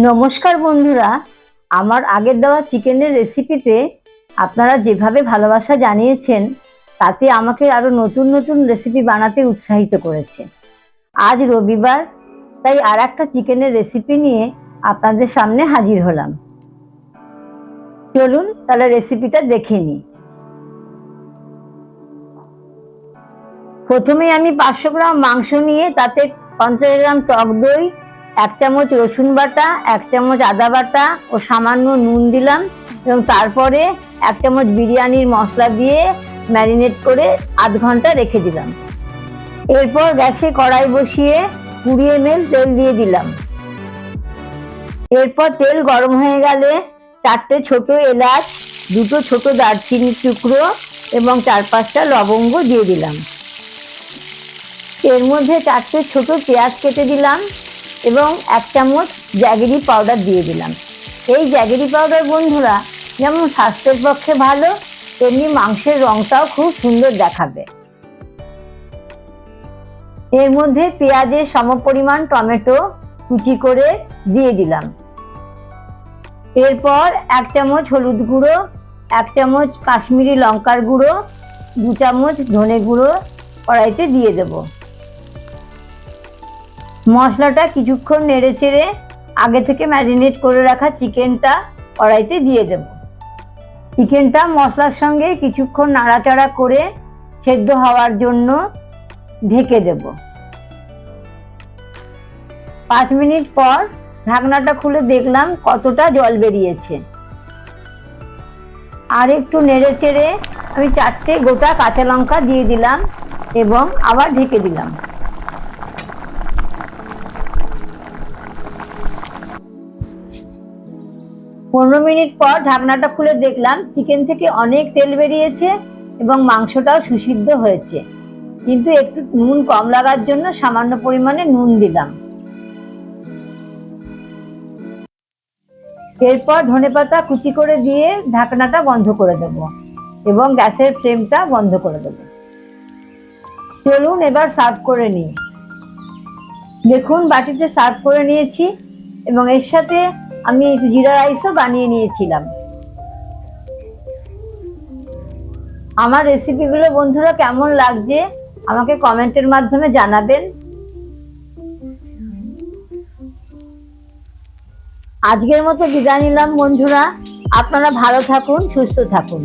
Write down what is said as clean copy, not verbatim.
নমস্কার বন্ধুরা, আমার আগের দেওয়া চিকেনের রেসিপিতে আপনারা যেভাবে ভালোবাসা জানিয়েছেন তাতে আমাকে আরো নতুন নতুন রেসিপি বানাতে উৎসাহিত করেছে। আজ রবিবার, তাই আর একটা চিকেনের রেসিপি নিয়ে আপনাদের সামনে হাজির হলাম। চলুন তাহলে রেসিপিটা দেখে নিই। প্রথমে আমি 500 গ্রাম মাংস নিয়ে তাতে 50 গ্রাম টক দই, 1 চামচ রসুন বাটা, 1 চামচ আদা বাটা ও সামান্য নুন দিলাম এবং তারপরে 1 চামচ বিরিয়ানির মশলা দিয়ে ম্যারিনেট করে আধ ঘন্টা রেখে দিলাম। এরপর গ্যাসে কড়াই বসিয়ে 20 ml তেল দিয়ে দিলাম। এরপর তেল গরম হয়ে গেলে 4টে ছোট এলাচ, 2টো ছোট দারচিনির টুকরো এবং 4-5টা লবঙ্গ দিয়ে দিলাম। এর মধ্যে 4টে ছোট পেঁয়াজ কেটে দিলাম এবং 1 চামচ জ্যাগেরি পাউডার দিয়ে দিলাম। এই জ্যাগেরি পাউডার বন্ধুরা যেমন স্বাস্থ্যের পক্ষে ভালো, তেমনি মাংসের রংটাও খুব সুন্দর দেখাবে। এর মধ্যে পেঁয়াজের সমপরিমাণ টমেটো কুচি করে দিয়ে দিলাম। এরপর 1 চামচ হলুদ গুঁড়ো, 1 চামচ কাশ্মীরি লঙ্কার গুঁড়ো, 2 চামচ ধনে গুঁড়ো কড়াইতে দিয়ে দেব। মশলাটা কিছুক্ষণ নেড়ে চেড়ে আগে থেকে ম্যারিনেট করে রাখা চিকেনটা কড়াইতে দিয়ে দেব। চিকেনটা মশলার সঙ্গে কিছুক্ষণ নাড়াচাড়া করে সেদ্ধ হওয়ার জন্য ঢেকে দেব। 5 মিনিট পর ঢাকনাটা খুলে দেখলাম কতটা জল বেরিয়েছে। আর একটু নেড়ে চেড়ে আমি 4টে গোটা কাঁচা লঙ্কা দিয়ে দিলাম এবং আবার ঢেকে দিলাম। পনেরো মিনিট পর ঢাকনাটা খুলে দেখলাম চিকেন থেকে অনেক তেল বেরিয়েছে এবং মাংসটাও সুসিদ্ধ হয়েছে, কিন্তু একটু নুন কম লাগার জন্য সামান্য পরিমাণে নুন দিলাম। এরপর ধনেপাতা কুচি করে দিয়ে ঢাকনাটা বন্ধ করে দেব এবং গ্যাসের ফ্লেমটা বন্ধ করে দেব। চলুন এবার সার্ভ করে নিই। দেখুন বাটিতে সার্ভ করে নিয়েছি এবং এর সাথে আমি জিরা রাইসও বানিয়ে নিয়েছিলাম। আমার রেসিপিগুলো বন্ধুরা কেমন লাগছে আমাকে কমেন্টের মাধ্যমে জানাবেন। আজকের মতো বিদায় নিলাম বন্ধুরা, আপনারা ভালো থাকুন, সুস্থ থাকুন।